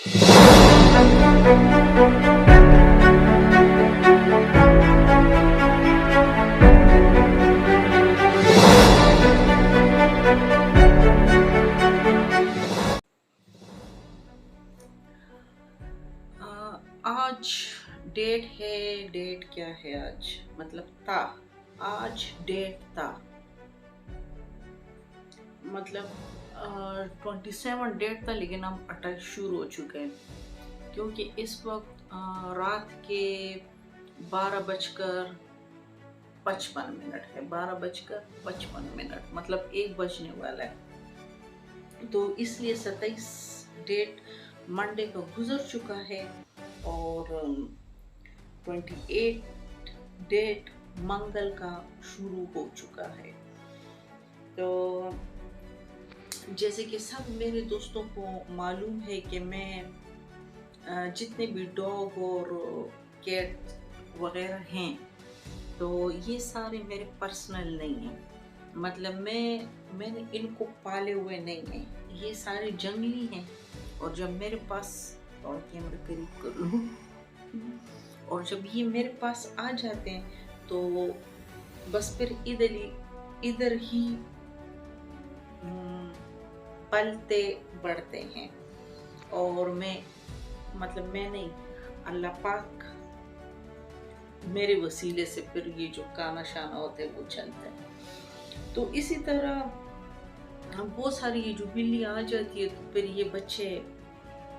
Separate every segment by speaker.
Speaker 1: آج ڈیٹ ہے. ڈیٹ کیا ہے آج؟ مطلب تا. آج ڈیٹ تا. مطلب 27 ڈیٹ تھا لیکن اب 28 شروع ہو چکے ہیں کیونکہ اس وقت رات کے 12:55 ہے. 12:55 مطلب 1 بجنے والا ہے. تو اس لیے 27 ڈیٹ منڈے کا گزر چکا ہے اور 28 ڈیٹ منگل کا شروع ہو چکا ہے. تو جیسے کہ سب میرے دوستوں کو معلوم ہے کہ میں جتنے بھی ڈاگ اور کیٹ وغیرہ ہیں تو یہ سارے میرے پرسنل نہیں ہیں. مطلب میں نے ان کو پالے ہوئے نہیں ہیں. یہ سارے جنگلی ہیں اور جب میرے پاس اور کیمرے قریب کر لوں اور جب یہ میرے پاس آ جاتے ہیں تو بس پھر ادھر ہی پلتے بڑھتے ہیں. اور میں نہیں، اللہ پاک میرے وسیلے سے پھر یہ جو کانا شانہ ہوتے ہیں وہ چلتا ہے. تو اسی طرح بہت ساری یہ جو بلی آ جاتی ہے تو پھر یہ بچے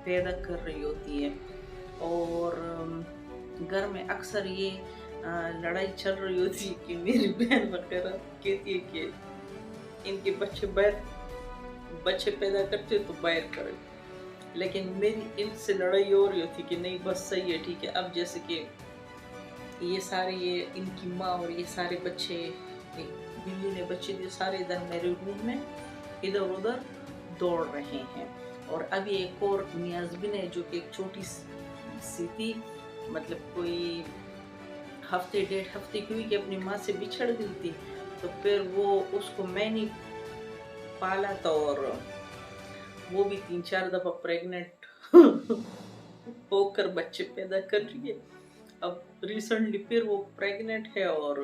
Speaker 1: پیدا کر رہی ہوتی ہے اور گھر میں اکثر یہ لڑائی چل رہی ہوتی ہے کہ میری بہن وغیرہ کہتی ہے کہ ان کے بچے پیدا کرتے تو باہر کرے، لیکن میری ان سے لڑائی ہو رہی ہوتی کہ نہیں بس صحیح ہے ٹھیک ہے. اب جیسے کہ یہ ان کی ماں اور یہ سارے بچے، بلی نے بچے دیے، سارے ادھر میرے روم میں ادھر ادھر دوڑ رہے ہیں. اور ابھی ایک اور نیاز بن ہے جو کہ ایک چھوٹی سی تھی، مطلب کوئی ہفتے 1.5 ہفتے کی ہوئی کہ اپنی ماں سے بچھڑ گئی تھی. تو پھر وہ اس کو میں نے پالا تھا اور وہ بھی 3-4 دفعہ پریگننٹ ہو کر بچے پیدا کر رہی ہے. اب ریسنٹلی پھر وہ پریگننٹ ہے اور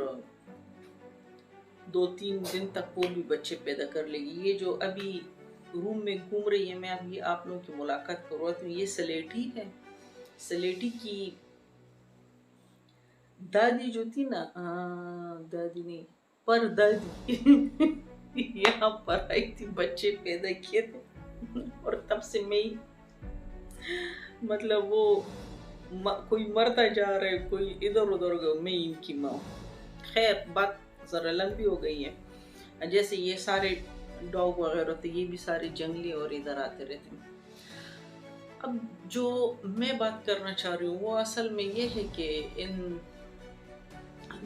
Speaker 1: 2-3 دن تک وہ بھی بچے پیدا کر لے گی. یہ جو ابھی روم میں گھوم رہی ہے، میں ابھی آپ لوگوں کی ملاقات کرواتی ہوں. یہ سلیٹی ہے. سلیٹی کی دادی جو تھی نا، دادی نہیں پر دادی یہاں پر آئی تھی، بچے پیدا کیے تھے اور تب سے میں مطلب وہ کوئی مرتا جا رہا ہے، کوئی ادھر ادھر گیا، میں ان کی ماں. خیر بات ذرا لمبی ہو گئی ہے. جیسے یہ سارے ڈاگ وغیرہ تھے یہ بھی سارے جنگلی اور ادھر آتے رہتے ہیں. اب جو میں بات کرنا چاہ رہی ہوں وہ اصل میں یہ ہے کہ ان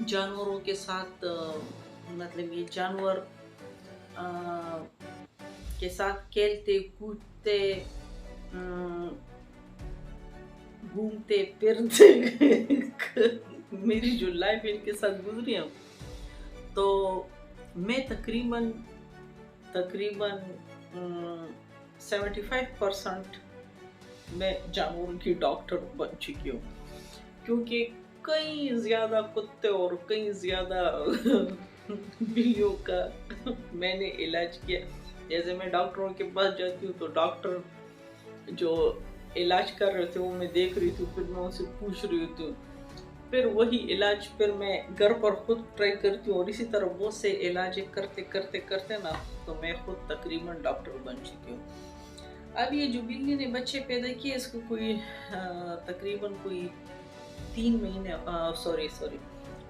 Speaker 1: جانوروں کے ساتھ مطلب یہ جانور کے ساتھ کھیلتے کودتے گھومتے پھرتے میری جو لائف ان کے ساتھ گزری ہے تو میں تقریباً 75% میں جانوروں کی ڈاکٹر بن چکی ہوں، کیونکہ کئی زیادہ کتے اور کئی زیادہ بلیوں کا میں نے علاج کیا. جیسے میں ڈاکٹروں کے پاس جاتی ہوں تو ڈاکٹر جو علاج کر رہے تھے وہ میں دیکھ رہی تھی، پھر میں ان سے پوچھ رہی ہوتی ہوں، پھر وہی علاج پھر میں گھر پر خود ٹرائی کرتی ہوں اور اسی طرح بہت سے علاج کرتے نا تو میں خود تقریباً ڈاکٹر بن چکی ہوں. اب یہ جو بلی نے بچے پیدا کیے اس کو کوئی تقریباً کوئی 3 مہینے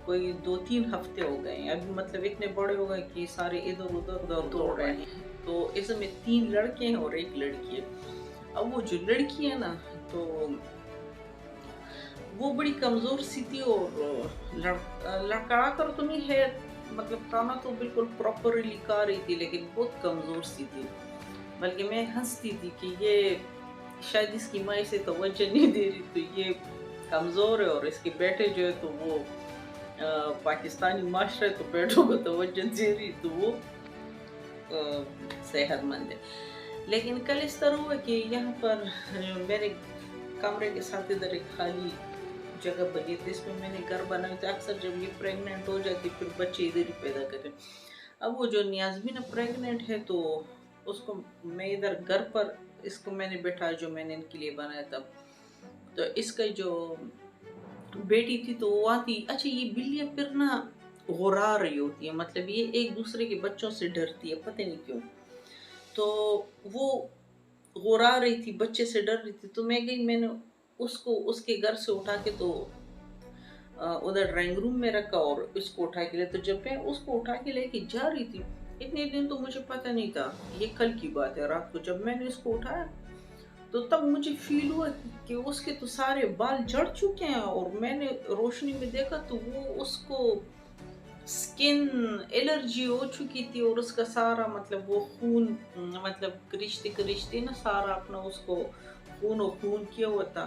Speaker 1: کوئی 2-3 ہفتے ہو گئے ہیں. ابھی مطلب اتنے بڑے ہو گئے کہ سارے ادھر ادھر دوڑ رہے ہیں. تو اس میں 3 لڑکے ہیں اور 1 لڑکی ہے. اب وہ جو لڑکی ہے نا تو وہ بڑی کمزور سی تھی اور لڑکڑا کر تو نہیں ہے، مطلب کھانا تو بالکل پراپرلی کھا رہی تھی لیکن بہت کمزور سی تھی. بلکہ میں ہنستی تھی کہ یہ شاید اس کی ماں اسے توجہ نہیں دے رہی تو یہ کمزور ہے، اور اس کے بیٹے جو ہے تو وہ پاکستانی معاشرہ تو بیٹوں کو توجہ دے رہی تو وہ صحت مند ہے. لیکن کل اس طرح ہوا کہ یہاں پر میرے کمرے کے ساتھ ادھر ایک خالی جگہ بنی تھی، اس میں میں نے گھر بنایا تھا. اکثر جب یہ پریگننٹ ہو جاتی پھر بچے ادھر ہی پیدا کرتے. اب وہ جو نیازبین پریگننٹ ہے تو اس کو میں ادھر گھر پر اس کو میں نے بیٹھا جو میں نے ان کے لیے بنایا تھا. تو اس کا جو بیٹی تھی تو وہ آتی. اچھا یہ بلیاں پھر نا غرا رہی ہوتی ہیں، مطلب یہ ایک دوسرے کے بچوں سے ڈرتی ہے، پتہ نہیں کیوں. تو وہ غرا رہی تھی، بچے سے ڈر رہی تھی. تو میں گئی، میں نے اس کو اس کے گھر سے اٹھا کے تو ادھر ڈرائنگ روم میں رکھا اور اس کو اٹھا کے لے. تو جب میں اس کو اٹھا کے لے کے جا رہی تھی، اتنے دن تو مجھے پتہ نہیں تھا، یہ کل کی بات ہے. رات کو جب میں نے اس کو اٹھایا تو تب مجھے فیل ہوا کہ اس کے تو سارے بال جھڑ چکے ہیں. اور میں نے روشنی میں دیکھا تو وہ اس کو سکن الرجی ہو چکی تھی اور اس کا سارا مطلب وہ خون مطلب رشتے نا سارا اپنا اس کو خون کیا ہوا تھا.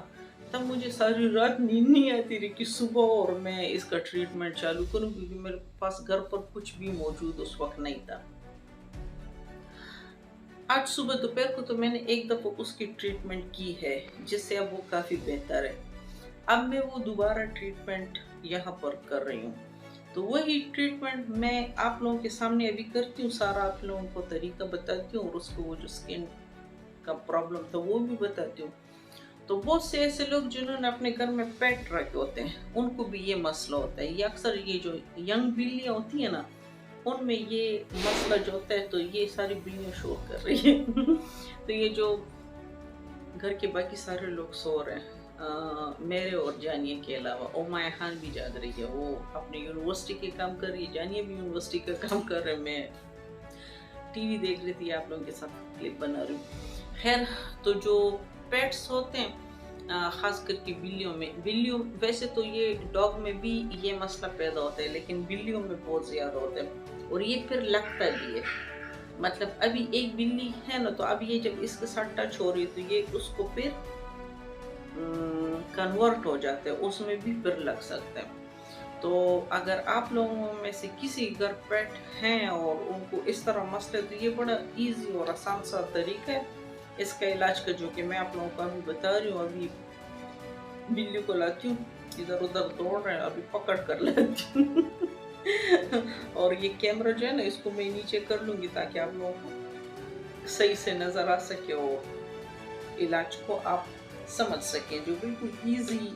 Speaker 1: تب مجھے ساری رات نیند نہیں آتی رہی کہ صبح اور میں اس کا ٹریٹمنٹ چالو کروں، کیونکہ میرے پاس گھر پر کچھ بھی موجود اس وقت نہیں تھا. آج صبح دوپہر کو تو میں نے ایک دفعہ اس کی ٹریٹمنٹ کی ہے، جس سے اب وہ کافی بہتر ہے. اب میں وہ دوبارہ ٹریٹمنٹ یہاں پر کر رہی ہوں. تو وہی ٹریٹمنٹ میں آپ لوگوں کے سامنے ابھی کرتی ہوں، سارا آپ لوگوں کو طریقہ بتاتی ہوں اور اس کو وہ جو سکن کا پرابلم تھا وہ بھی بتاتی ہوں. تو بہت سے ایسے لوگ جنہوں نے اپنے گھر میں پیٹ رکھے ہوتے ہیں ان کو بھی یہ مسئلہ ہوتا ہے. یہ اکثر یہ جو ینگ بلیاں ہوتی ہیں نا ان میں یہ مسئلہ جو ہوتا ہے. تو یہ ساری بلیاں شور کر رہی ہیں تو یہ جو گھر کے باقی سارے لوگ سو رہے ہیں میرے اور جانیہ کے علاوہ. اومایہ خان بھی جاگ رہی ہے، وہ اپنی یونیورسٹی کے کام کر رہی ہے. جانیہ بھی یونیورسٹی کا کام کر رہے ہیں. میں ٹی وی دیکھ رہی تھی، آپ لوگوں کے ساتھ کلپ بنا رہی ہوں. خیر، تو جو پیٹس ہوتے ہیں خاص کر کے بلیوں ویسے تو یہ ڈاگ میں بھی یہ مسئلہ پیدا ہوتا ہے، لیکن بلیوں میں بہت زیادہ ہوتا ہے اور یہ پھر لگتا بھی ہے. مطلب ابھی ایک بلی ہے نا، تو اب یہ جب اس کے ساتھ ٹچ ہو رہی ہے تو یہ اس کو پھر کنورٹ ہو جاتے ہیں، اس میں بھی پھر لگ سکتا ہے. تو اگر آپ لوگوں میں سے کسی گھر پیٹ ہیں اور ان کو اس طرح مسئلہ، تو یہ بڑا ایزی اور آسان سا طریقہ ہے اس کا علاج کا، جو کہ میں آپ لوگوں کو ابھی بتا رہی ہوں. ابھی بلی کو لاتی ہوں، ادھر ادھر دوڑ رہے ہیں، ابھی پکڑ کر لاتی ہوں اور یہ کیمرہ جو ہے نا اس کو میں نیچے کر لوں گی تاکہ آپ لوگوں کو صحیح سے نظر آ سکے اور علاج کو آپ سمجھ سکیں، جو بالکل ایزی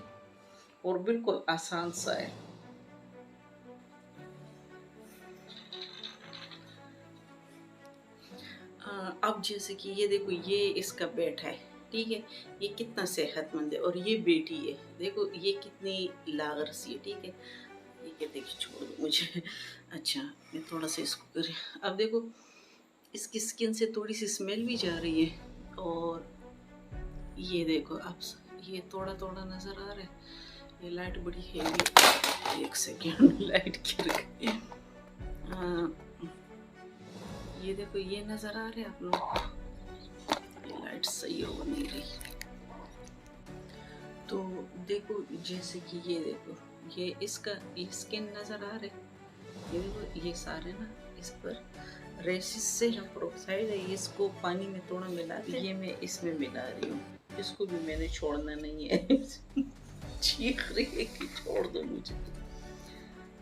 Speaker 1: اور بالکل آسان سا ہے. اب جیسے کہ یہ دیکھو، یہ اس کا بیٹا ہے، ٹھیک ہے، یہ کتنا صحت مند ہے. اور یہ بیٹی ہے، دیکھو یہ کتنی لاغر سی ہے، ٹھیک ہے. یہ دیکھیں، چھوڑ دو مجھے. اچھا میں تھوڑا سا اس کو کریں. اب دیکھو اس کی سکن سے تھوڑی سی اسمیل بھی جا رہی ہے. اور یہ دیکھو اب یہ تھوڑا تھوڑا نظر آ رہا ہے. یہ لائٹ بڑی ہیوی، ایک سیکنڈ لائٹ گر گئی. یہ دیکھو یہ نظر آ رہا ہے آپ لوگوں کو، یہ لائٹ صحیح ہو نہیں رہی. تو دیکھو جیسے کہ یہ دیکھو، یہ اس کا یہ سکن نظر آ رہا ہے. یہ دیکھو یہ سارے نا اس پر ریسس سے پروکسائڈ ہے. اس کو پانی میں تھوڑا ملا کے یہ میں اس میں ملا رہی ہوں. اس کو بھی میں نے چھوڑنا نہیں ہے چیخ رہی ہے کہ چھوڑ دو مجھے.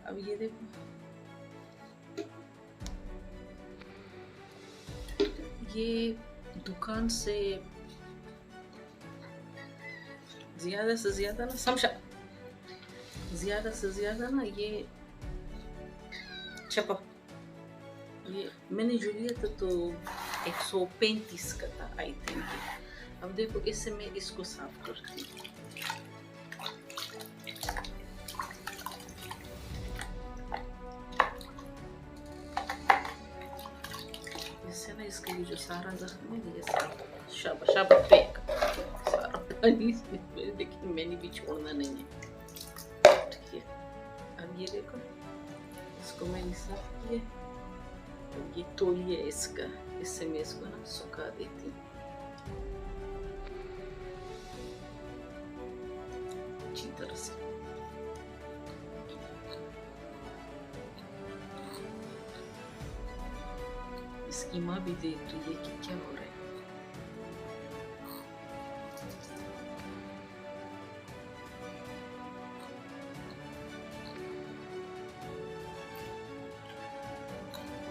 Speaker 1: اب یہ دیکھو یہ دکان سے زیادہ سے زیادہ نا زیادہ سے زیادہ نا یہ چھپا، یہ میں نے جو لیا تھا تو 135 کا تھا آئی تھنک. اب دیکھو اس سے میں اس کو صاف کرتی ہوں. اس سے نا اس کا یہ جو سارا زخم ہے یہ سارا شابہ پیک سارا پانی سے، لیکن میں نے بھی چھوڑنا نہیں ہے، ٹھیک ہے. اب یہ دیکھو اس کو میں نے صاف کیا. یہ تولیہ ہے اس کا، اس سے میں اس کو نا سکھا دیتی ہوں اچھی طرح سے. اس کی ماں بھی دیکھ رہی ہے کہ کیا ہو رہا ہے.